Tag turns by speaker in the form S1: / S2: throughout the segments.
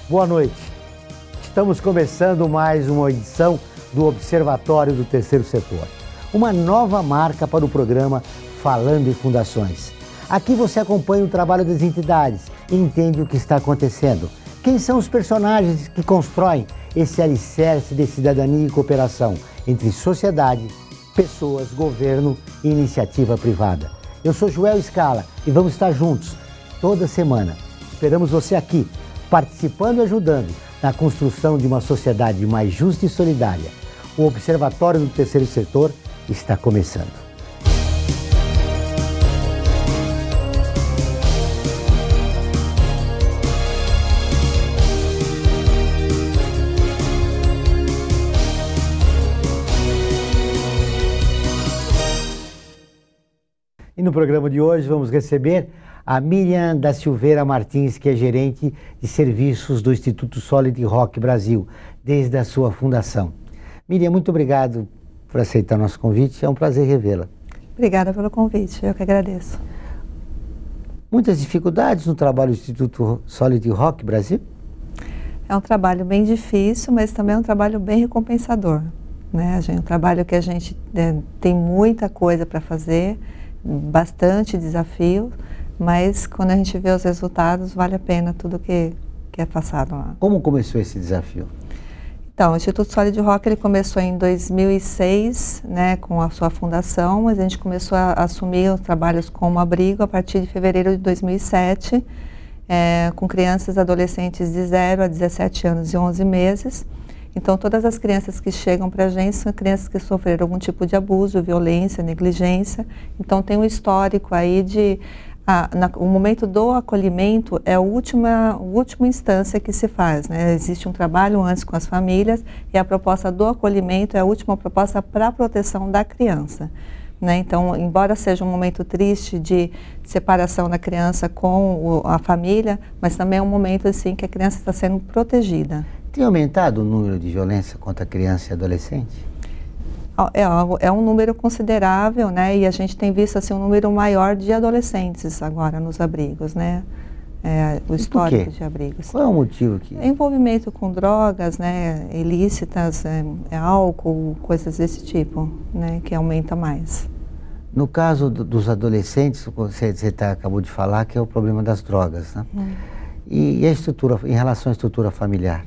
S1: Boa noite. Estamos começando mais uma edição do Observatório do Terceiro Setor. Uma nova marca para o programa Falando em Fundações. Aqui você acompanha o trabalho das entidades e entende o que está acontecendo. Quem são os personagens que constroem esse alicerce de cidadania e cooperação entre sociedade, pessoas, governo e iniciativa privada. Eu sou Joel Scala e vamos estar juntos toda semana. Esperamos você aqui, participando e ajudando na construção de uma sociedade mais justa e solidária. O Observatório do Terceiro Setor está começando. E no programa de hoje vamos receber a Miriam da Silveira Martins, que é gerente de serviços do Instituto Solid Rock Brasil, desde a sua fundação. Miriam, muito obrigado por aceitar nosso convite, é um prazer revê-la.
S2: Obrigada pelo convite, eu que agradeço.
S1: Muitas dificuldades no trabalho do Instituto Solid Rock Brasil?
S2: É um trabalho bem difícil, mas também é um trabalho bem recompensador, né? Um trabalho que a gente tem muita coisa para fazer, bastante desafio, mas quando a gente vê os resultados, vale a pena tudo que é passado lá.
S1: Como começou esse desafio?
S2: Então, o Instituto Solid Rock ele começou em 2006, né, com a sua fundação, mas a gente começou a assumir os trabalhos como abrigo a partir de fevereiro de 2007, com crianças e adolescentes de 0 a 17 anos e 11 meses. Então, todas as crianças que chegam para a gente são crianças que sofreram algum tipo de abuso, violência, negligência. Então, tem um histórico aí de... o momento do acolhimento é a última instância que se faz, né? Existe um trabalho antes com as famílias e a proposta do acolhimento é a última proposta para a proteção da criança, né? Então, embora seja um momento triste de separação da criança com a família, mas também é um momento assim que a criança está sendo protegida.
S1: Tem aumentado o número de violência contra criança e adolescente?
S2: É um número considerável, né? E a gente tem visto assim, um número maior de adolescentes agora nos abrigos, né? O histórico de abrigos.
S1: Qual é o motivo que...
S2: Envolvimento com drogas, né? Ilícitas, álcool, coisas desse tipo, né? Que aumenta mais.
S1: No caso dos adolescentes, você acabou de falar que é o problema das drogas, né? E a estrutura, em relação à estrutura familiar?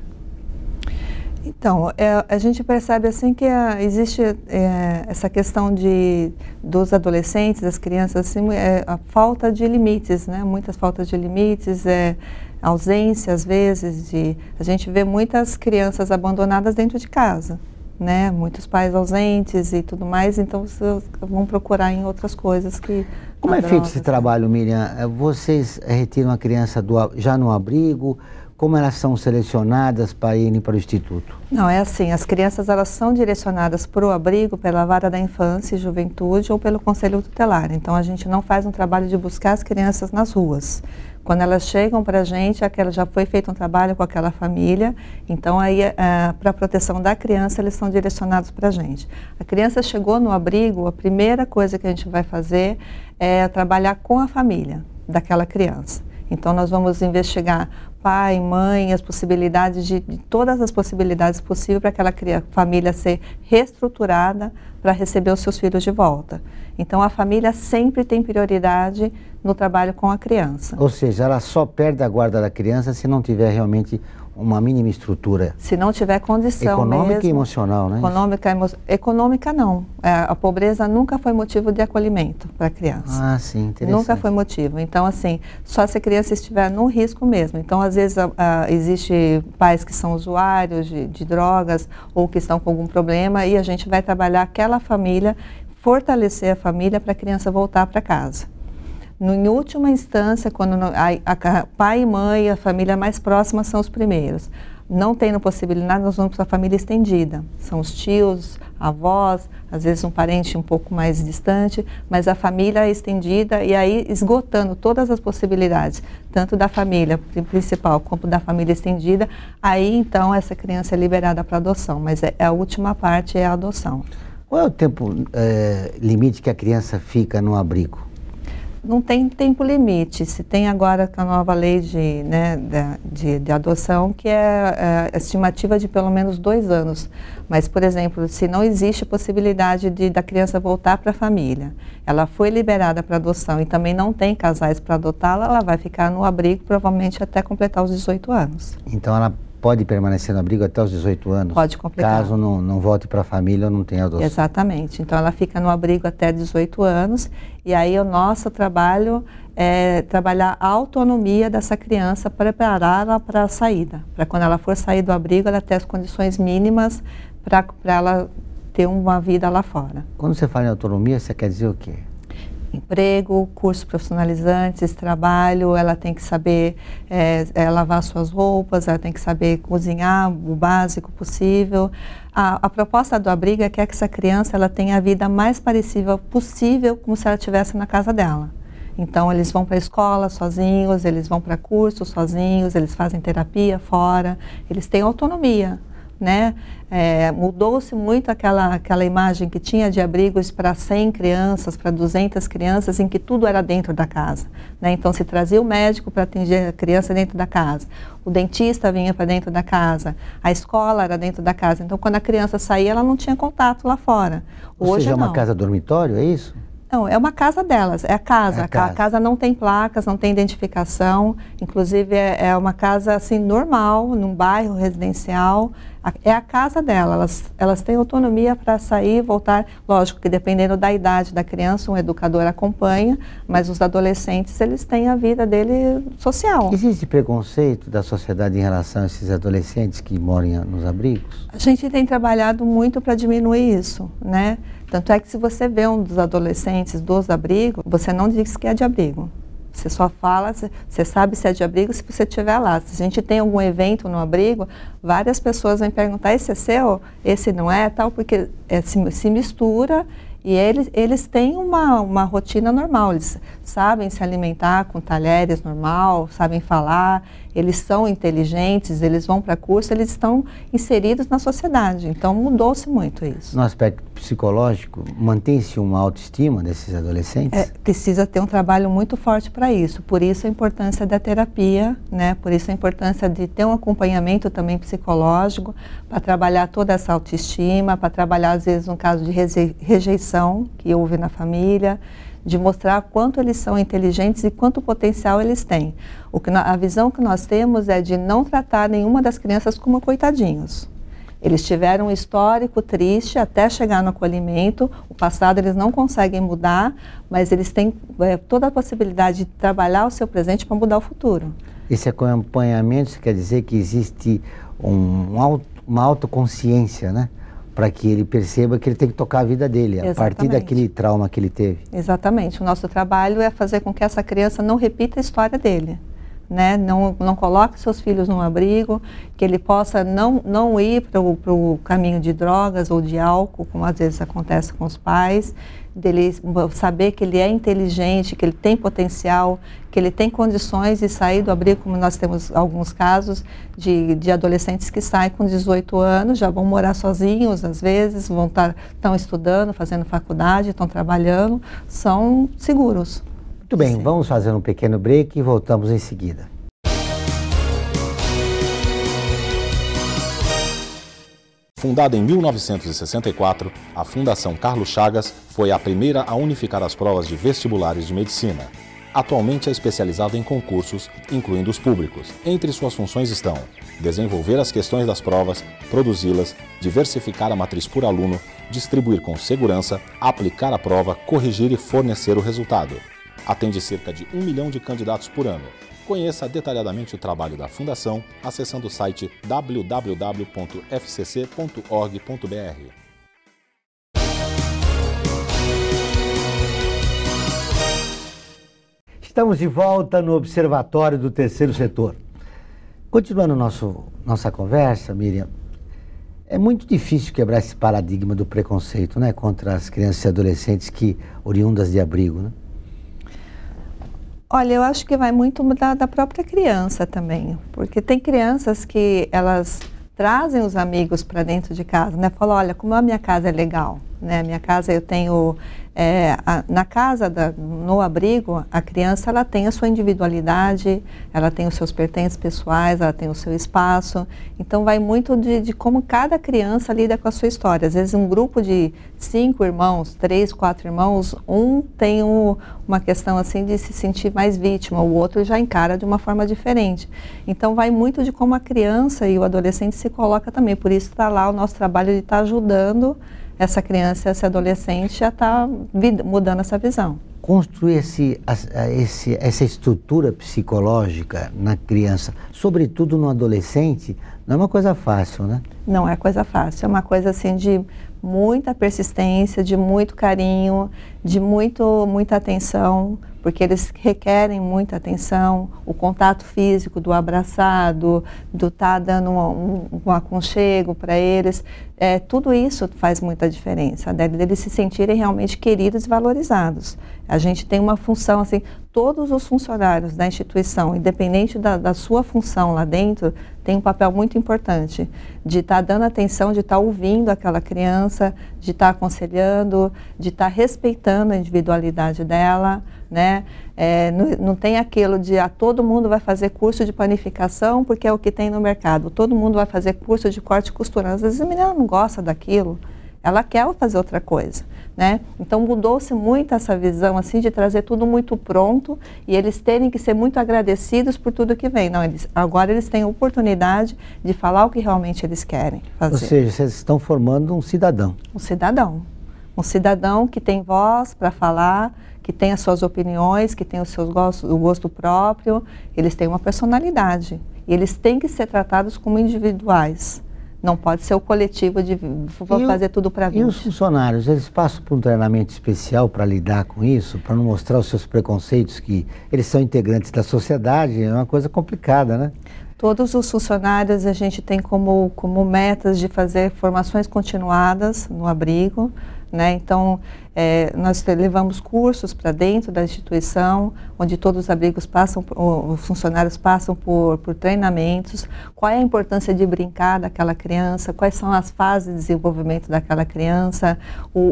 S2: Então, a gente percebe assim que existe essa questão dos adolescentes, das crianças, assim, a falta de limites, né? Muitas faltas de limites, ausência às vezes, a gente vê muitas crianças abandonadas dentro de casa, né? Muitos pais ausentes e tudo mais, então vocês vão procurar em outras coisas que...
S1: Como é feito esse trabalho, Miriam? Vocês retiram a criança já no abrigo? Como elas são selecionadas para irem para o Instituto?
S2: Não, é assim, as crianças elas são direcionadas para o abrigo pela Vara da Infância e Juventude ou pelo Conselho Tutelar. Então a gente não faz um trabalho de buscar as crianças nas ruas. Quando elas chegam para a gente, já foi feito um trabalho com aquela família, então aí para a proteção da criança eles são direcionados para a gente. A criança chegou no abrigo, a primeira coisa que a gente vai fazer é trabalhar com a família daquela criança. Então nós vamos investigar pai, mãe, as possibilidades de todas as possibilidades possíveis para aquela família ser reestruturada para receber os seus filhos de volta. Então a família sempre tem prioridade no trabalho com a criança.
S1: Ou seja, ela só perde a guarda da criança se não tiver realmente uma mínima estrutura.
S2: Se não tiver condição
S1: econômica
S2: mesmo,
S1: e emocional, né?
S2: Econômica não. A pobreza nunca foi motivo de acolhimento para a criança.
S1: Ah, sim, interessante.
S2: Nunca foi motivo. Então, assim, só se a criança estiver no risco mesmo. Então, às vezes, existe pais que são usuários de drogas ou que estão com algum problema e a gente vai trabalhar aquela família, fortalecer a família para a criança voltar para casa. Em última instância, quando pai e mãe, a família mais próxima são os primeiros. Não tendo possibilidade, nós vamos para a família estendida. São os tios, avós, às vezes um parente um pouco mais distante, mas a família é estendida e aí esgotando todas as possibilidades, tanto da família principal como da família estendida, aí então essa criança é liberada para adoção, mas a última parte é a adoção.
S1: Qual é o tempo limite que a criança fica no abrigo?
S2: Não tem tempo limite. Se tem agora a nova lei de adoção, que é a estimativa de pelo menos 2 anos. Mas, por exemplo, se não existe possibilidade da criança voltar para a família, ela foi liberada para adoção e também não tem casais para adotá-la, ela vai ficar no abrigo provavelmente até completar os 18 anos.
S1: Então ela pode permanecer no abrigo até os 18 anos?
S2: Pode completar.
S1: Caso não volte para a família ou não tenha adoção?
S2: Exatamente. Então ela fica no abrigo até 18 anos e aí o nosso trabalho é trabalhar a autonomia dessa criança, prepará-la para a saída. Para quando ela for sair do abrigo, ela ter as condições mínimas para ela ter uma vida lá fora.
S1: Quando você fala em autonomia, você quer dizer o quê?
S2: Emprego, cursos profissionalizantes, trabalho, ela tem que saber lavar suas roupas, ela tem que saber cozinhar o básico possível. A proposta do abrigo é que essa criança ela tenha a vida mais parecida possível como se ela estivesse na casa dela. Então, eles vão para a escola sozinhos, eles vão para cursos sozinhos, eles fazem terapia fora, eles têm autonomia. Né? Mudou-se muito aquela imagem que tinha de abrigos para 100 crianças, para 200 crianças, em que tudo era dentro da casa. Né? Então, se trazia o médico para atender a criança dentro da casa, o dentista vinha para dentro da casa, a escola era dentro da casa. Então, quando a criança saía, ela não tinha contato lá fora.
S1: Ou seja, é uma casa dormitório, é isso?
S2: Não, é uma casa delas, é a casa. A casa não tem placas, não tem identificação, inclusive é uma casa assim normal, num bairro residencial. É a casa delas, elas têm autonomia para sair e voltar. Lógico que dependendo da idade da criança, um educador acompanha, mas os adolescentes, eles têm a vida dele social.
S1: Existe preconceito da sociedade em relação a esses adolescentes que moram nos abrigos?
S2: A gente tem trabalhado muito para diminuir isso, né? Tanto é que se você vê um dos adolescentes dos abrigos, você não diz que é de abrigo. Você só fala, você sabe se é de abrigo se você estiver lá. Se a gente tem algum evento no abrigo, várias pessoas vão perguntar, esse é seu? Esse não é? Tal, porque se mistura e eles têm uma rotina normal. Eles sabem se alimentar com talheres normal, sabem falar, eles são inteligentes, eles vão para curso, eles estão inseridos na sociedade. Então mudou-se muito isso.
S1: No aspecto psicológico, mantém-se uma autoestima desses adolescentes?
S2: Precisa ter um trabalho muito forte para isso. Por isso a importância da terapia, né? Por isso a importância de ter um acompanhamento também psicológico, para trabalhar toda essa autoestima, para trabalhar às vezes um caso de rejeição que houve na família, de mostrar quanto eles são inteligentes e quanto potencial eles têm. A visão que nós temos é de não tratar nenhuma das crianças como coitadinhos. Eles tiveram um histórico triste até chegar no acolhimento, o passado eles não conseguem mudar, mas eles têm toda a possibilidade de trabalhar o seu presente para mudar o futuro.
S1: Esse acompanhamento quer dizer que existe uma autoconsciência, né? Para que ele perceba que ele tem que tocar a vida dele, a partir daquele trauma que ele teve.
S2: Exatamente. O nosso trabalho é fazer com que essa criança não repita a história dele. Né? Não coloque seus filhos num abrigo, que ele possa não ir para o caminho de drogas ou de álcool, como às vezes acontece com os pais, dele saber que ele é inteligente, que ele tem potencial, que ele tem condições de sair do abrigo, como nós temos alguns casos de adolescentes que saem com 18 anos, já vão morar sozinhos às vezes, estão estudando, fazendo faculdade, estão trabalhando, são seguros.
S1: Muito bem, vamos fazer um pequeno break e voltamos em seguida.
S3: Fundada em 1964, a Fundação Carlos Chagas foi a primeira a unificar as provas de vestibulares de medicina. Atualmente é especializada em concursos, incluindo os públicos. Entre suas funções estão desenvolver as questões das provas, produzi-las, diversificar a matriz por aluno, distribuir com segurança, aplicar a prova, corrigir e fornecer o resultado. Atende cerca de 1 milhão de candidatos por ano. Conheça detalhadamente o trabalho da Fundação acessando o site www.fcc.org.br.
S1: Estamos de volta no Observatório do Terceiro Setor. Continuando nossa conversa, Miriam, é muito difícil quebrar esse paradigma do preconceito, né, contra as crianças e adolescentes oriundas de abrigo, né?
S2: Olha, eu acho que vai muito da própria criança também, porque tem crianças que elas trazem os amigos para dentro de casa, né? Falam, olha, como a minha casa é legal, né? Minha casa eu tenho, na casa, no abrigo, a criança ela tem a sua individualidade, ela tem os seus pertences pessoais, ela tem o seu espaço. Então vai muito de como cada criança lida com a sua história. Às vezes um grupo de 5 irmãos, 3, 4 irmãos, um tem uma questão assim de se sentir mais vítima, o outro já encara de uma forma diferente. Então vai muito de como a criança e o adolescente se coloca também. Por isso está lá o nosso trabalho de estar ajudando essa criança, esse adolescente a estar mudando essa visão.
S1: Construir essa estrutura psicológica na criança, sobretudo no adolescente, não é uma coisa fácil, né?
S2: Não é coisa fácil, é uma coisa assim de muita persistência, de muito carinho, de muita atenção, porque eles requerem muita atenção, o contato físico, do abraçado, do estar dando um aconchego para eles, tudo isso faz muita diferença, deles se sentirem realmente queridos e valorizados. A gente tem uma função, assim, todos os funcionários da instituição, independente da sua função lá dentro, tem um papel muito importante de estar dando atenção, de estar ouvindo aquela criança, de estar aconselhando, de estar respeitando a individualidade dela, né? Não tem aquilo de todo mundo vai fazer curso de panificação porque é o que tem no mercado, todo mundo vai fazer curso de corte e costura. Às vezes a menina não gosta daquilo, ela quer fazer outra coisa, né? Então mudou-se muito essa visão assim de trazer tudo muito pronto e eles terem que ser muito agradecidos por tudo que vem. Não, agora eles têm a oportunidade de falar o que realmente eles querem fazer.
S1: Ou seja, vocês estão formando um cidadão.
S2: Um cidadão que tem voz para falar, que tem as suas opiniões, que tem o gosto próprio, eles têm uma personalidade e eles têm que ser tratados como individuais. Não pode ser o coletivo de fazer tudo para vir.
S1: E os funcionários, eles passam por um treinamento especial para lidar com isso, para não mostrar os seus preconceitos, que eles são integrantes da sociedade, é uma coisa complicada, né?
S2: Todos os funcionários a gente tem como metas de fazer formações continuadas no abrigo, né? Então, nós levamos cursos para dentro da instituição, onde todos os abrigos passam, os funcionários passam por treinamentos, qual é a importância de brincar daquela criança, quais são as fases de desenvolvimento daquela criança,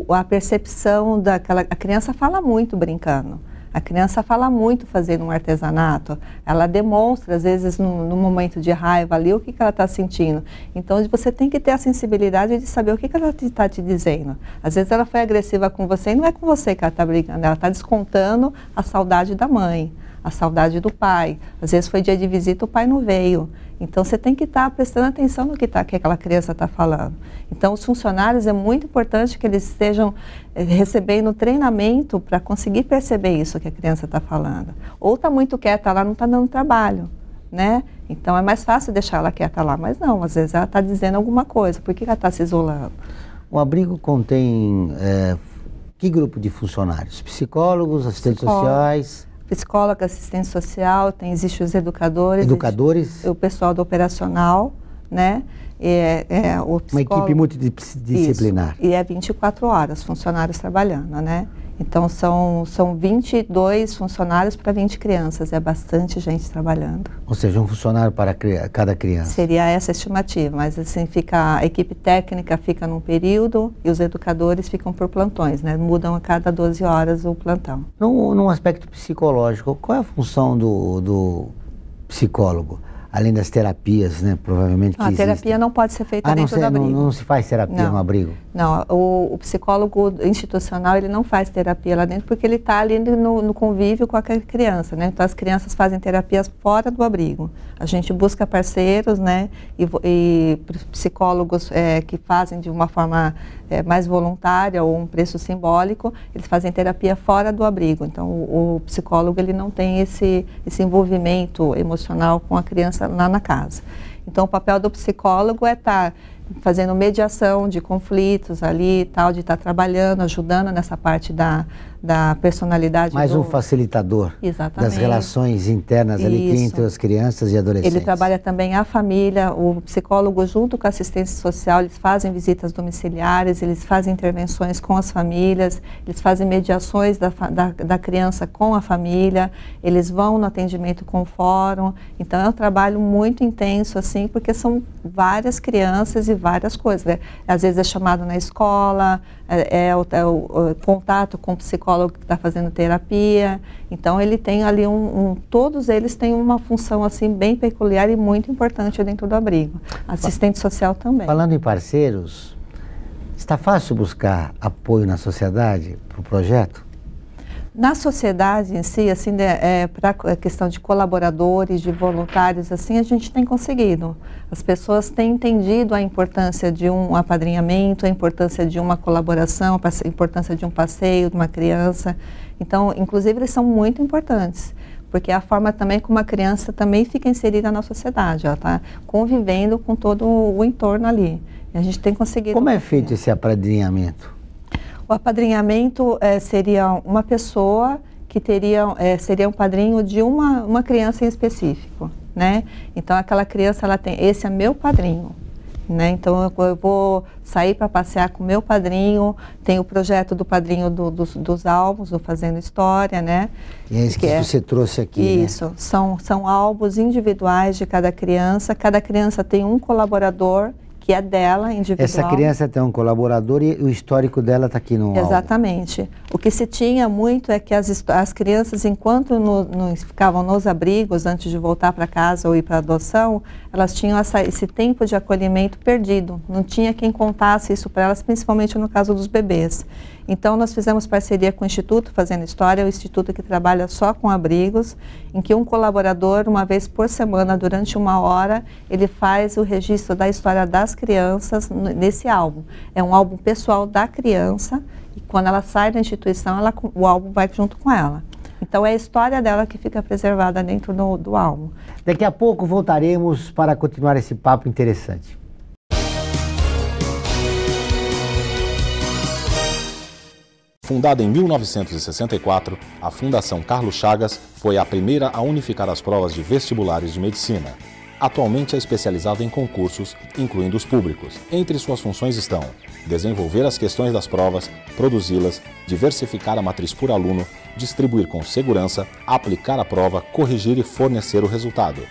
S2: a percepção a criança fala muito brincando. A criança fala muito fazendo um artesanato, ela demonstra, às vezes, no momento de raiva ali, o que ela está sentindo. Então, você tem que ter a sensibilidade de saber o que ela está te dizendo. Às vezes, ela foi agressiva com você e não é com você que ela está brigando, ela está descontando a saudade da mãe, a saudade do pai. Às vezes, foi dia de visita, o pai não veio. Então, você tem que estar prestando atenção no que aquela criança está falando. Então, os funcionários, é muito importante que eles estejam recebendo treinamento para conseguir perceber isso que a criança está falando. Ou está muito quieta lá, não está dando trabalho, né? Então, é mais fácil deixar ela quieta lá, mas não, às vezes ela está dizendo alguma coisa, por que ela está se isolando?
S1: O abrigo contém que grupo de funcionários? Psicólogos, assistentes sociais?
S2: Psicóloga, assistente social, existem os educadores.
S1: Educadores?
S2: O pessoal do operacional, né? O
S1: uma equipe multidisciplinar.
S2: Isso. E é 24 horas funcionários trabalhando, né? Então são 22 funcionários para 20 crianças, é bastante gente trabalhando.
S1: Ou seja, um funcionário para cada criança.
S2: Seria essa a estimativa, mas assim a equipe técnica fica num período e os educadores ficam por plantões, né? Mudam a cada 12 horas o plantão.
S1: Num aspecto psicológico, qual é a função do psicólogo? Além das terapias, né, provavelmente que existem.
S2: A terapia não pode ser feita dentro do abrigo.
S1: Não se faz terapia no abrigo?
S2: Não, o psicólogo institucional, ele não faz terapia lá dentro porque ele está ali no convívio com a criança, né? Então, as crianças fazem terapias fora do abrigo. A gente busca parceiros, né, e psicólogos que fazem de uma forma mais voluntária ou um preço simbólico, eles fazem terapia fora do abrigo. Então, o psicólogo, ele não tem esse envolvimento emocional com a criança lá na casa. Então, o papel do psicólogo é estar fazendo mediação de conflitos ali e tal, de estar trabalhando, ajudando nessa parte da personalidade
S1: mais um facilitador das relações internas ali entre as crianças e adolescentes.
S2: Ele trabalha também a família, o psicólogo junto com a assistência social, eles fazem visitas domiciliares, eles fazem intervenções com as famílias, eles fazem mediações da criança com a família, eles vão no atendimento com o fórum. Então é um trabalho muito intenso, assim, porque são várias crianças e várias coisas, né? Às vezes é chamado na escola, o contato com o psicólogo que está fazendo terapia. Então ele tem ali todos eles têm uma função assim bem peculiar e muito importante dentro do abrigo. Assistente social também.
S1: Falando em parceiros, está fácil buscar apoio na sociedade para o projeto?
S2: Na sociedade em si, assim, para a questão de colaboradores, de voluntários, assim, a gente tem conseguido. As pessoas têm entendido a importância de um apadrinhamento, a importância de uma colaboração, a importância de um passeio de uma criança. Então, inclusive, eles são muito importantes, porque é a forma também como a criança também fica inserida na sociedade. Ela está convivendo com todo o entorno ali. E a gente tem conseguido...
S1: Como é feito esse apadrinhamento?
S2: O apadrinhamento seria uma pessoa que seria um padrinho de uma criança em específico, né? Então aquela criança, ela tem, esse é meu padrinho, né? Então eu vou sair para passear com o meu padrinho, tem o projeto do padrinho dos álbuns, do Fazendo História, né?
S1: E é isso que você trouxe aqui,
S2: isso, né? São álbuns individuais de cada criança tem um colaborador que é dela, individual. Essa
S1: criança tem um colaborador e o histórico dela está aqui no álbum.
S2: Exatamente. O que se tinha muito é que as crianças, enquanto ficavam nos abrigos, antes de voltar para casa ou ir para adoção, elas tinham esse tempo de acolhimento perdido. Não tinha quem contasse isso para elas, principalmente no caso dos bebês. Então, nós fizemos parceria com o Instituto Fazendo História, o instituto que trabalha só com abrigos, em que um colaborador, uma vez por semana, durante 1 hora, ele faz o registro da história das crianças nesse álbum. É um álbum pessoal da criança, e quando ela sai da instituição, o álbum vai junto com ela. Então, é a história dela que fica preservada dentro do álbum.
S1: Daqui a pouco voltaremos para continuar esse papo interessante.
S3: Fundada em 1964, a Fundação Carlos Chagas foi a primeira a unificar as provas de vestibulares de medicina. Atualmente é especializada em concursos, incluindo os públicos. Entre suas funções estão desenvolver as questões das provas, produzi-las, diversificar a matriz por aluno, distribuir com segurança, aplicar a prova, corrigir e fornecer o resultado.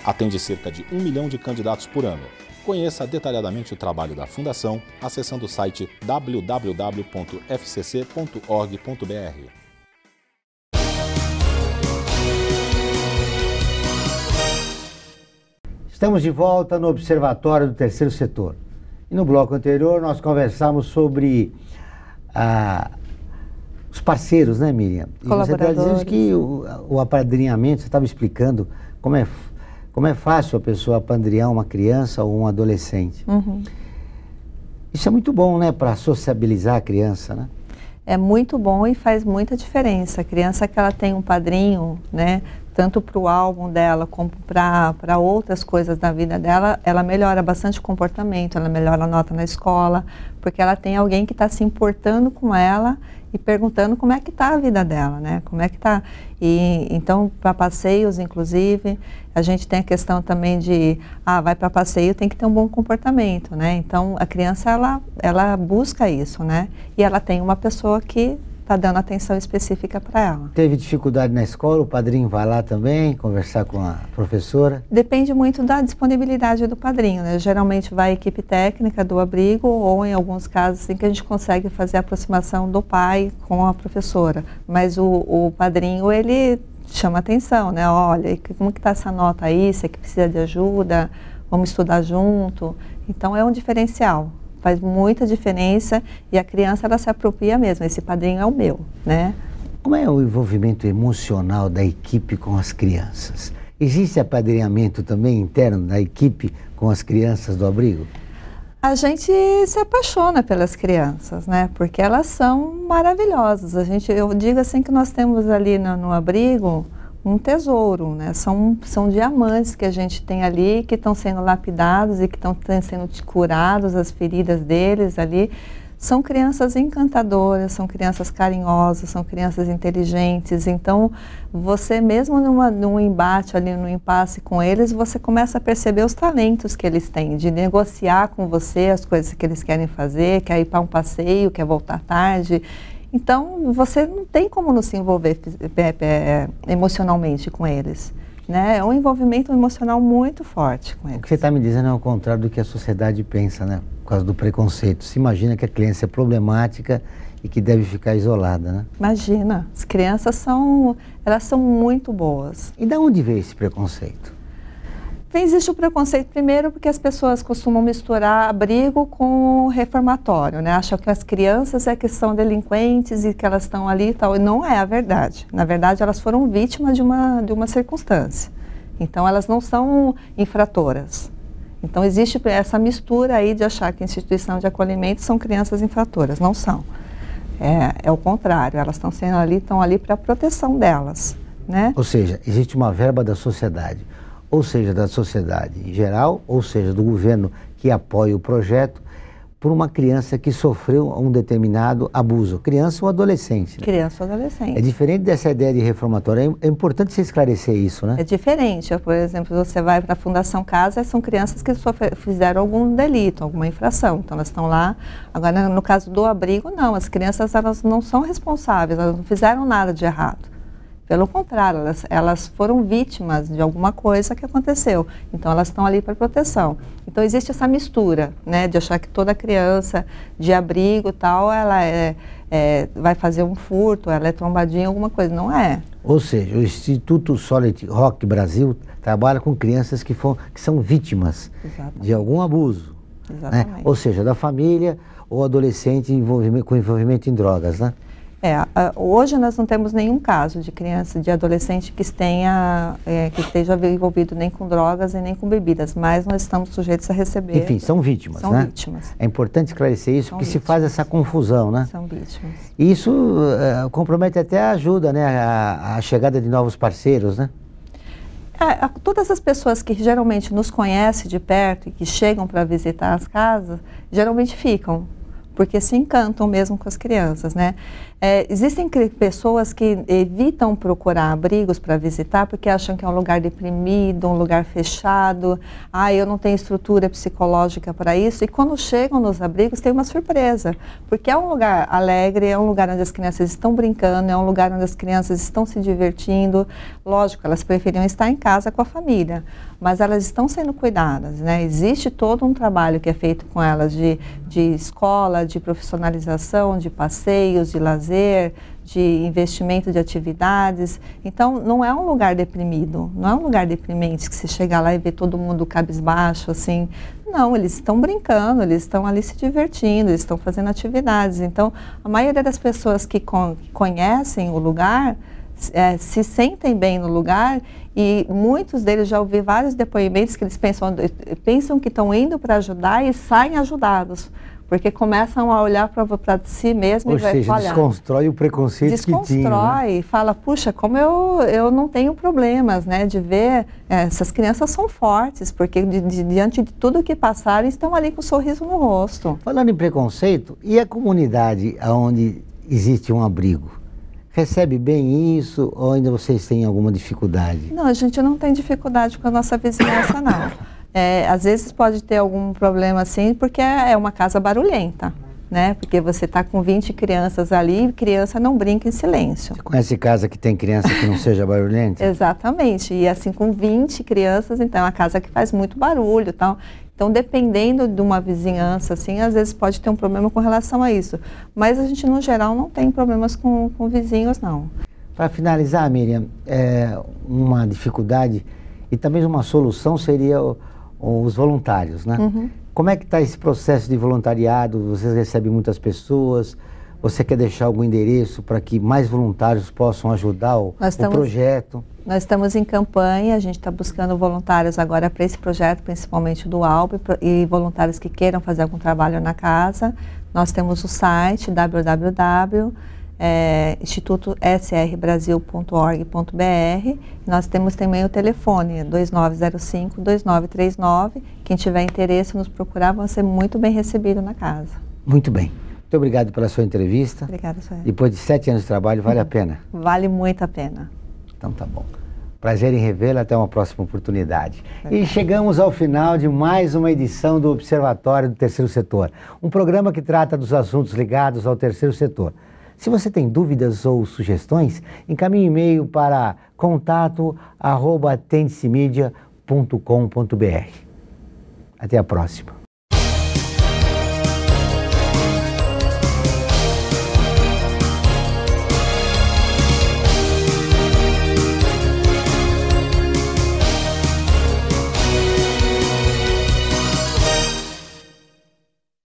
S3: Atende cerca de 1 milhão de candidatos por ano. Conheça detalhadamente o trabalho da Fundação acessando o site www.fcc.org.br.
S1: Estamos de volta no Observatório do Terceiro Setor. E no bloco anterior nós conversamos sobre os parceiros, né, Miriam? E você está dizendo que o apadrinhamento, você estava explicando como é fácil a pessoa apadrinhar uma criança ou um adolescente.
S2: Uhum.
S1: Isso é muito bom, né, para sociabilizar a criança, né?
S2: É muito bom e faz muita diferença. A criança que ela tem um padrinho, né, tanto para o álbum dela como para outras coisas da vida dela, ela melhora bastante o comportamento, ela melhora a nota na escola, porque ela tem alguém que está se importando com ela e perguntando como é que está a vida dela, né? Como é que está. E então, para passeios, inclusive, a gente tem a questão também de, vai para passeio, tem que ter um bom comportamento, né? Então, a criança, ela busca isso, né? E ela tem uma pessoa que está dando atenção específica para ela.
S1: Teve dificuldade na escola, o padrinho vai lá também conversar com a professora?
S2: Depende muito da disponibilidade do padrinho, né? Geralmente vai a equipe técnica do abrigo ou em alguns casos em que a gente consegue fazer a aproximação do pai com a professora. Mas o padrinho, ele chama atenção, né? Olha, como que está essa nota aí? Você que precisa de ajuda? Vamos estudar junto? Então é um diferencial. Faz muita diferença e a criança, ela se apropria mesmo. Esse padrinho é o meu, né?
S1: Como é o envolvimento emocional da equipe com as crianças? Existe apadrinhamento também interno da equipe com as crianças do abrigo?
S2: A gente se apaixona pelas crianças, né? Porque elas são maravilhosas. Eu digo assim que nós temos ali no abrigo um tesouro, né? São diamantes que a gente tem ali, que estão sendo lapidados e que estão sendo curados, as feridas deles ali. São crianças encantadoras, são crianças carinhosas, são crianças inteligentes. Então, você mesmo num embate ali, num impasse com eles, você começa a perceber os talentos que eles têm, de negociar com você as coisas que eles querem fazer, quer ir para um passeio, quer voltar tarde. Então, você não tem como não se envolver emocionalmente com eles. Né? É um envolvimento emocional muito forte com eles.
S1: O que você está me dizendo é ao contrário do que a sociedade pensa, né? Por causa do preconceito. Se imagina que a criança é problemática e que deve ficar isolada, né?
S2: Imagina, as crianças elas são muito boas.
S1: E de onde veio esse preconceito?
S2: Existe o preconceito primeiro porque as pessoas costumam misturar abrigo com reformatório, né? Acham que as crianças é que são delinquentes e que elas estão ali e tal. E não é a verdade. Na verdade, elas foram vítimas de uma circunstância. Então, elas não são infratoras. Então, existe essa mistura aí de achar que a instituição de acolhimento são crianças infratoras. Não são. É o contrário. Elas estão ali para a proteção delas, né?
S1: Ou seja, existe uma verba da sociedade. Ou seja, da sociedade em geral, ou seja, do governo que apoia o projeto, por uma criança que sofreu um determinado abuso, criança ou adolescente. Né?
S2: Criança ou adolescente.
S1: É diferente dessa ideia de reformatório, é importante você esclarecer isso, né?
S2: É diferente, por exemplo, você vai para a Fundação Casa, são crianças que fizeram algum delito, alguma infração, então elas estão lá. Agora, no caso do abrigo, não, as crianças elas não são responsáveis, elas não fizeram nada de errado. Pelo contrário, elas foram vítimas de alguma coisa que aconteceu. Então, elas estão ali para proteção. Então, existe essa mistura, né, de achar que toda criança de abrigo e tal, ela vai fazer um furto, ela é trombadinha, alguma coisa. Não é.
S1: Ou seja, o Instituto Solid Rock Brasil trabalha com crianças que são vítimas de algum abuso. Exatamente. Né? Ou seja, da família ou adolescente com envolvimento em drogas, né?
S2: Hoje nós não temos nenhum caso de criança, de adolescente que esteja envolvido nem com drogas e nem com bebidas, mas nós estamos sujeitos a receber.
S1: Enfim, são vítimas, né? São vítimas. É importante esclarecer isso, porque se faz essa confusão, né?
S2: São vítimas.
S1: E isso compromete até a ajuda, né? A chegada de novos parceiros, né?
S2: Todas as pessoas que geralmente nos conhecem de perto e que chegam para visitar as casas, geralmente ficam. Porque se encantam mesmo com as crianças, né? Existem pessoas que evitam procurar abrigos para visitar porque acham que é um lugar deprimido, um lugar fechado. Eu não tenho estrutura psicológica para isso. E quando chegam nos abrigos, tem uma surpresa. Porque é um lugar alegre, é um lugar onde as crianças estão brincando, é um lugar onde as crianças estão se divertindo. Lógico, elas preferiam estar em casa com a família, mas elas estão sendo cuidadas, né? Existe todo um trabalho que é feito com elas de escola, de profissionalização, de passeios, de lazer, de investimento de atividades. Então, não é um lugar deprimido, não é um lugar deprimente que você chega lá e vê todo mundo cabisbaixo, assim. Não, eles estão brincando, eles estão ali se divertindo, eles estão fazendo atividades. Então, a maioria das pessoas que conhecem o lugar se sentem bem no lugar e muitos deles já ouvi vários depoimentos que eles pensam que estão indo para ajudar e saem ajudados. Porque começam a olhar para si mesmo
S1: e vai falar. Desconstrói o preconceito que tinha.
S2: Desconstrói, né? Fala, puxa, como eu não tenho problemas, né? De ver, essas crianças são fortes, porque diante de tudo que passaram, estão ali com um sorriso no rosto.
S1: Falando em preconceito, e a comunidade onde existe um abrigo? Recebe bem isso ou ainda vocês têm alguma dificuldade?
S2: Não, a gente não tem dificuldade com a nossa vizinhança, não. Às vezes pode ter algum problema assim, porque é uma casa barulhenta, né? Porque você está com 20 crianças ali e criança não brinca em silêncio.
S1: Você conhece casa que tem criança que não seja barulhenta?
S2: Exatamente, e assim com 20 crianças, então é uma casa que faz muito barulho e tal. Então, dependendo de uma vizinhança, assim, às vezes pode ter um problema com relação a isso. Mas a gente, no geral, não tem problemas com vizinhos, não.
S1: Para finalizar, Miriam, uma dificuldade e também uma solução seria os voluntários, né? Uhum. Como é que está esse processo de voluntariado? Vocês recebem muitas pessoas? Você quer deixar algum endereço para que mais voluntários possam ajudar o projeto?
S2: Nós estamos em campanha, a gente está buscando voluntários agora para esse projeto, principalmente do ALB, e voluntários que queiram fazer algum trabalho na casa. Nós temos o site institutosrbrasil.org.br. Nós temos também o telefone 2905-2939. Quem tiver interesse em nos procurar, vai ser muito bem recebido na casa.
S1: Muito bem. Muito obrigado pela sua entrevista.
S2: Obrigada, Sueli.
S1: Depois de 7 anos de trabalho, vale a pena?
S2: Vale muito a pena.
S1: Então tá bom. Prazer em revê-la, até uma próxima oportunidade. E chegamos ao final de mais uma edição do Observatório do Terceiro Setor, um programa que trata dos assuntos ligados ao terceiro setor. Se você tem dúvidas ou sugestões, encaminhe e-mail para contato@tendicemedia.com.br. Até a próxima.